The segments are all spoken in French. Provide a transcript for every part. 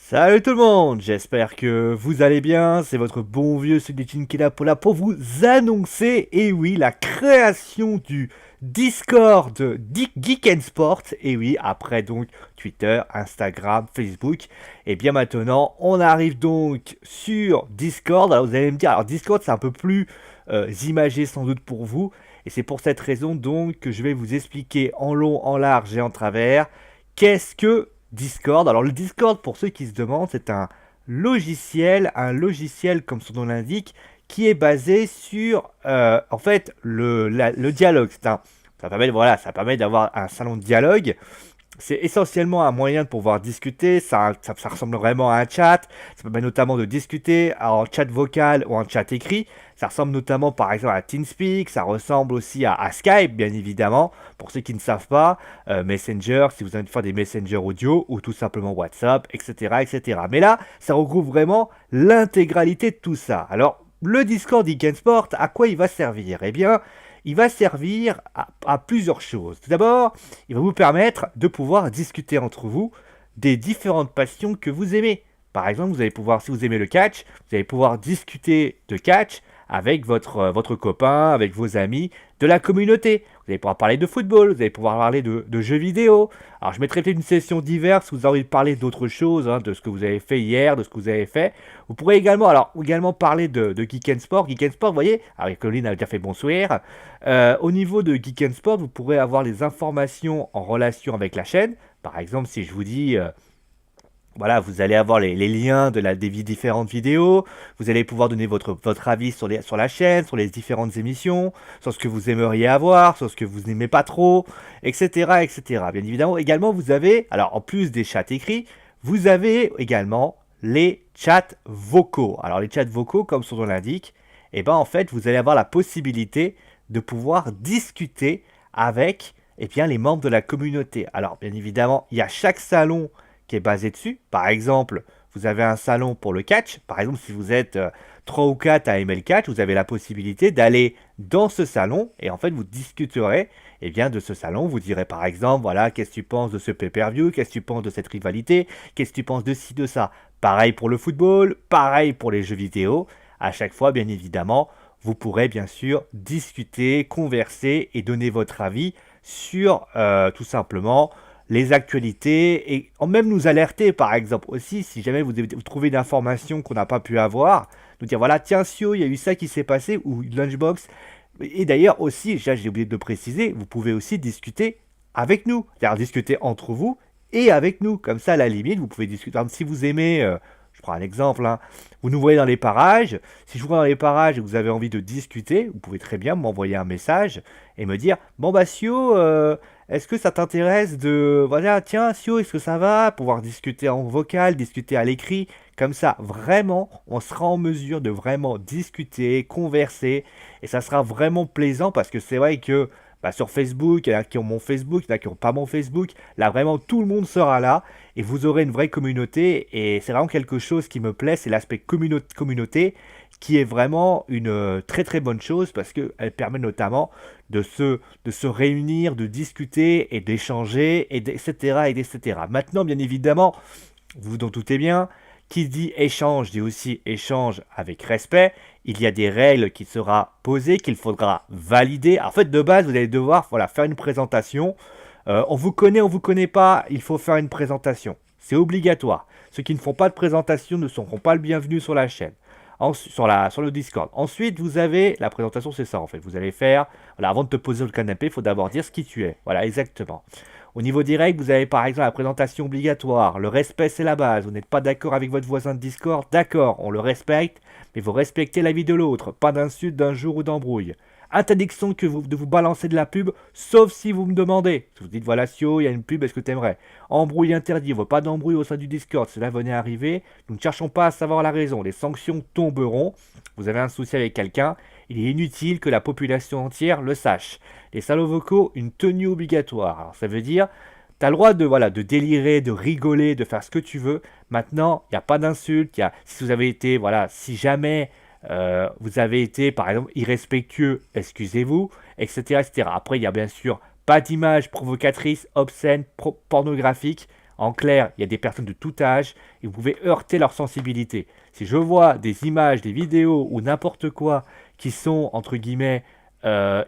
Salut tout le monde, j'espère que vous allez bien, c'est votre bon vieux Sudichin qui est là pour vous annoncer, et oui, la création du Discord Geek and Sport, et oui, après donc Twitter, Instagram, Facebook, et bien maintenant on arrive donc sur Discord. Alors vous allez me dire, alors Discord c'est un peu plus imagé sans doute pour vous, et c'est pour cette raison donc que je vais vous expliquer en long, en large et en travers qu'est-ce que Discord. Alors le Discord, pour ceux qui se demandent, c'est un logiciel comme son nom l'indique, qui est basé sur en fait le dialogue. Ça permet d'avoir un salon de dialogue. C'est essentiellement un moyen de pouvoir discuter, ça ressemble vraiment à un chat, ça permet notamment de discuter en chat vocal ou en chat écrit, ça ressemble notamment par exemple à TeamSpeak, ça ressemble aussi à Skype bien évidemment, pour ceux qui ne savent pas, Messenger, si vous avez faire des Messenger audio, ou tout simplement WhatsApp, etc. etc. Mais là, ça regroupe vraiment l'intégralité de tout ça. Alors, le Discord Geek Sport, à quoi il va servir? Eh bien, il va servir à plusieurs choses. Tout d'abord, il va vous permettre de pouvoir discuter entre vous des différentes passions que vous aimez. Par exemple, vous allez pouvoir, si vous aimez le catch, vous allez pouvoir discuter de catch avec votre copain, avec vos amis de la communauté. Vous allez pouvoir parler de football, vous allez pouvoir parler de jeux vidéo. Alors je mettrai peut-être une session diverse où vous avez envie de parler d'autres choses, hein, de ce que vous avez fait hier, de ce que vous avez fait. Vous pourrez également parler de Geek and Sport. Geek and Sport, vous voyez, avec Colline a déjà fait bonsoir. Au niveau de Geek and Sport, vous pourrez avoir les informations en relation avec la chaîne. Par exemple, si je vous dis, voilà, vous allez avoir les liens des différentes vidéos. Vous allez pouvoir donner votre avis sur la chaîne, sur les différentes émissions, sur ce que vous aimeriez avoir, sur ce que vous n'aimez pas trop, etc., etc. Bien évidemment, également, vous avez, alors en plus des chats écrits, vous avez également les chats vocaux. Alors les chats vocaux, comme son nom l'indique, et ben en fait, vous allez avoir la possibilité de pouvoir discuter avec bien, les membres de la communauté. Alors bien évidemment, il y a chaque salon qui est basé dessus. Par exemple, vous avez un salon pour le catch. Par exemple, si vous êtes 3 ou 4 à aimer le catch, vous avez la possibilité d'aller dans ce salon et en fait vous discuterez bien, de ce salon. Vous direz par exemple, voilà, qu'est-ce que tu penses de ce pay-per-view, qu'est-ce que tu penses de cette rivalité, qu'est-ce que tu penses de ci, de ça. Pareil pour le football, pareil pour les jeux vidéo. À chaque fois, bien évidemment, vous pourrez bien sûr discuter, converser et donner votre avis sur tout simplement les actualités et même nous alerter par exemple aussi si jamais vous trouvez une information qu'on n'a pas pu avoir, nous dire voilà tiens Sio il y a eu ça qui s'est passé ou Lunchbox. Et d'ailleurs aussi, j'ai oublié de le préciser, vous pouvez aussi discuter avec nous, c'est-à-dire discuter entre vous et avec nous, comme ça à la limite vous pouvez discuter. Par exemple, si vous aimez, je prends un exemple, hein, vous nous voyez dans les parages, si je vous vois dans les parages et que vous avez envie de discuter, vous pouvez très bien m'envoyer un message et me dire bon bah Sio, est-ce que ça t'intéresse de... Voilà, tiens, Sio, est-ce que ça va? Pouvoir discuter en vocal, discuter à l'écrit. Comme ça, vraiment, on sera en mesure de vraiment discuter, converser. Et ça sera vraiment plaisant parce que c'est vrai que sur Facebook, il y en a qui ont mon Facebook, il y en a qui n'ont pas mon Facebook. Là, vraiment, tout le monde sera là. Et vous aurez une vraie communauté. Et c'est vraiment quelque chose qui me plaît. C'est l'aspect communauté qui est vraiment une très très bonne chose parce qu'elle permet notamment de se réunir, de discuter et d'échanger, etc., etc. Maintenant, bien évidemment, vous vous en doutez bien, qui dit échange dit aussi échange avec respect. Il y a des règles qui seront posées, qu'il faudra valider. En fait, de base, vous allez devoir faire une présentation. On vous connaît pas, il faut faire une présentation. C'est obligatoire. Ceux qui ne font pas de présentation ne seront pas le bienvenu sur la chaîne. Sur le Discord. Ensuite, vous avez la présentation, c'est ça en fait. Vous allez faire, voilà, avant de te poser sur le canapé, il faut d'abord dire ce qui tu es. Voilà, exactement. Au niveau des règles, vous avez par exemple la présentation obligatoire. Le respect, c'est la base. Vous n'êtes pas d'accord avec votre voisin de Discord? D'accord, on le respecte, mais vous respectez l'avis de l'autre. Pas d'insultes, d'injures ou d'embrouilles. Interdiction de vous balancer de la pub, sauf si vous me demandez. Si vous dites, voilà, Sio, il y a une pub, est-ce que tu aimerais? Embrouille interdit, on veut pas d'embrouille au sein du Discord. Cela venait arriver. Nous ne cherchons pas à savoir la raison. Les sanctions tomberont. Vous avez un souci avec quelqu'un, il est inutile que la population entière le sache. Les salauds vocaux, une tenue obligatoire. Alors ça veut dire, tu as le droit de délirer, de rigoler, de faire ce que tu veux. Maintenant, il n'y a pas d'insultes. Si vous avez été, voilà, si jamais vous avez été, par exemple, irrespectueux, excusez-vous, etc., etc. Après, il y a bien sûr pas d'images provocatrices, obscènes, pornographiques. En clair, il y a des personnes de tout âge et vous pouvez heurter leur sensibilité. Si je vois des images, des vidéos ou n'importe quoi qui sont, entre guillemets,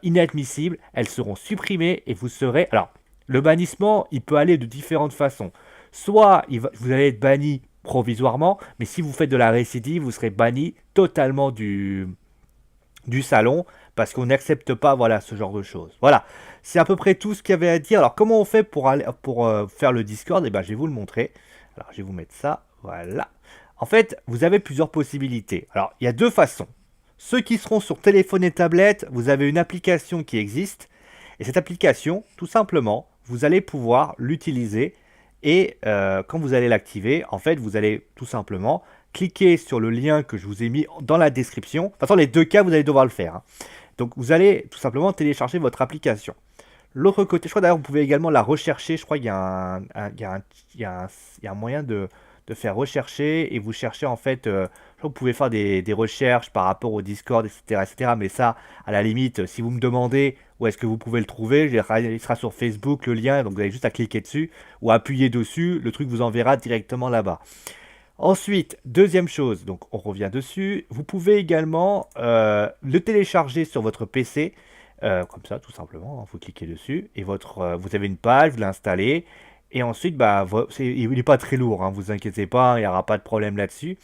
inadmissibles, elles seront supprimées et vous serez... Alors, le bannissement, il peut aller de différentes façons. Soit vous allez être banni provisoirement, mais si vous faites de la récidive, vous serez banni totalement du salon parce qu'on n'accepte pas voilà, ce genre de choses. Voilà, c'est à peu près tout ce qu'il y avait à dire. Alors comment on fait pour faire le Discord? Eh ben, je vais vous le montrer. Alors je vais vous mettre ça, voilà. En fait, vous avez plusieurs possibilités. Alors il y a deux façons. Ceux qui seront sur téléphone et tablette, vous avez une application qui existe. Et cette application, tout simplement, vous allez pouvoir l'utiliser. Et quand vous allez l'activer, en fait, vous allez tout simplement cliquer sur le lien que je vous ai mis dans la description. De toute façon, les deux cas, vous allez devoir le faire, hein. Donc, vous allez tout simplement télécharger votre application. L'autre côté, je crois d'ailleurs, vous pouvez également la rechercher. Je crois qu'il y a un moyen de faire rechercher et vous cherchez en fait. Je crois que vous pouvez faire des recherches par rapport au Discord, etc., etc. Mais ça, à la limite, si vous me demandez où est-ce que vous pouvez le trouver, il sera sur Facebook le lien. Donc, vous avez juste à cliquer dessus ou appuyer dessus. Le truc vous enverra directement là-bas. Ensuite, deuxième chose, donc on revient dessus, vous pouvez également le télécharger sur votre PC, comme ça tout simplement, hein, vous cliquez dessus, et vous avez une page, vous l'installez, et ensuite bah, il n'est pas très lourd, hein, vous inquiétez pas, il n'y aura pas de problème là-dessus.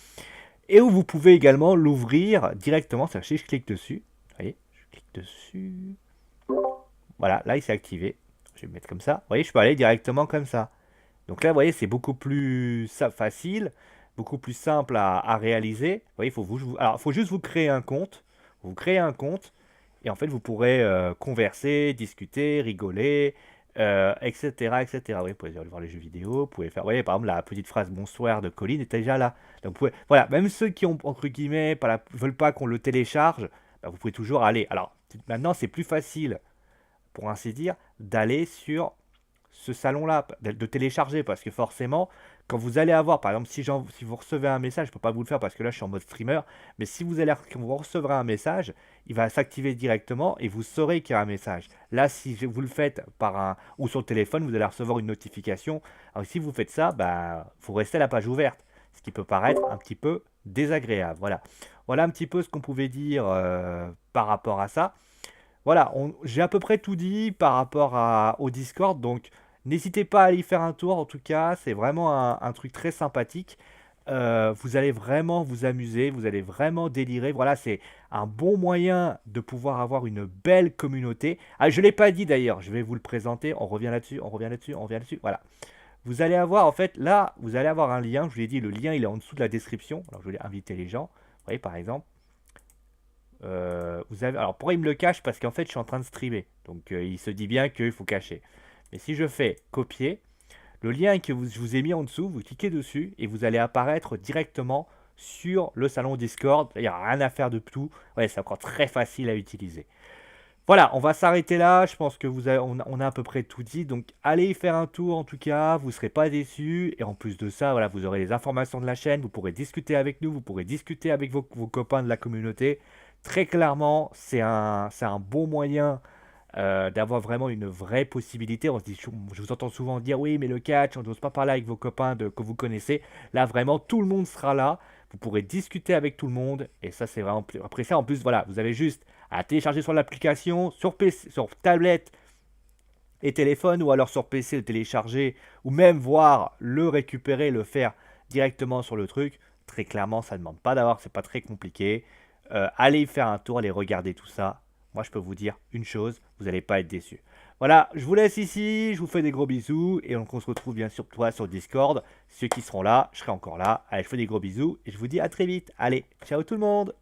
Et où vous pouvez également l'ouvrir directement, c'est-à-dire je clique dessus, vous voyez, je clique dessus, voilà, là il s'est activé, je vais le mettre comme ça, vous voyez, je peux aller directement comme ça. Donc là, vous voyez, c'est beaucoup plus facile, beaucoup plus simple à réaliser. Vous voyez, alors, faut juste vous créer un compte. Vous créez un compte et en fait, vous pourrez converser, discuter, rigoler, etc., etc. Oui, vous pouvez aller voir les jeux vidéo, vous pouvez faire... Vous voyez, par exemple, la petite phrase bonsoir de Colline est déjà là. Donc, vous pouvez... Voilà, même ceux qui ont, entre guillemets, veulent pas qu'on le télécharge, bah, vous pouvez toujours aller. Alors, maintenant, c'est plus facile, pour ainsi dire, d'aller sur ce salon-là, de télécharger, parce que forcément, quand vous allez avoir, par exemple, si vous recevez un message, je ne peux pas vous le faire parce que là, je suis en mode streamer, mais si quand vous recevrez un message, il va s'activer directement et vous saurez qu'il y a un message. Là, si vous le faites ou sur le téléphone, vous allez recevoir une notification. Alors, si vous faites ça, bah, vous restez à la page ouverte, ce qui peut paraître un petit peu désagréable. Voilà, voilà un petit peu ce qu'on pouvait dire par rapport à ça. Voilà, j'ai à peu près tout dit par rapport au Discord, donc n'hésitez pas à aller y faire un tour. En tout cas, c'est vraiment un truc très sympathique. Vous allez vraiment vous amuser, vous allez vraiment délirer. Voilà, c'est un bon moyen de pouvoir avoir une belle communauté. Ah, je ne l'ai pas dit d'ailleurs, je vais vous le présenter. On revient là-dessus, on revient là-dessus, on revient là-dessus. Voilà. Vous allez avoir, en fait, là, vous allez avoir un lien. Je vous l'ai dit, le lien, il est en dessous de la description. Alors, je vais inviter les gens. Vous voyez, par exemple. Alors pourquoi il me le cache? Parce qu'en fait je suis en train de streamer. Donc il se dit bien qu'il faut cacher. Mais si je fais copier, le lien que je vous ai mis en dessous, vous cliquez dessus et vous allez apparaître directement sur le salon Discord. Il n'y a rien à faire de tout. Ouais, c'est encore très facile à utiliser. Voilà, on va s'arrêter là. Je pense que on a à peu près tout dit. Donc allez y faire un tour en tout cas, vous ne serez pas déçus. Et en plus de ça, voilà, vous aurez les informations de la chaîne, vous pourrez discuter avec nous, vous pourrez discuter avec vos copains de la communauté. Très clairement, c'est un bon moyen d'avoir vraiment une vraie possibilité. On se dit, je vous entends souvent dire oui, mais le catch, on n'ose pas parler avec vos copains que vous connaissez. Là, vraiment, tout le monde sera là. Vous pourrez discuter avec tout le monde. Et ça, c'est vraiment. Après ça, en plus, voilà, vous avez juste à télécharger sur l'application, sur PC, sur tablette et téléphone, ou alors sur PC le télécharger, ou même voir le récupérer, le faire directement sur le truc. Très clairement, ça ne demande pas d'avoir, c'est pas très compliqué. Allez y faire un tour, allez regarder tout ça. Moi, je peux vous dire une chose, vous n'allez pas être déçus. Voilà, je vous laisse ici, je vous fais des gros bisous, et on se retrouve bien sûr sur Discord. Ceux qui seront là, je serai encore là. Allez, je fais des gros bisous, et je vous dis à très vite. Allez, ciao tout le monde!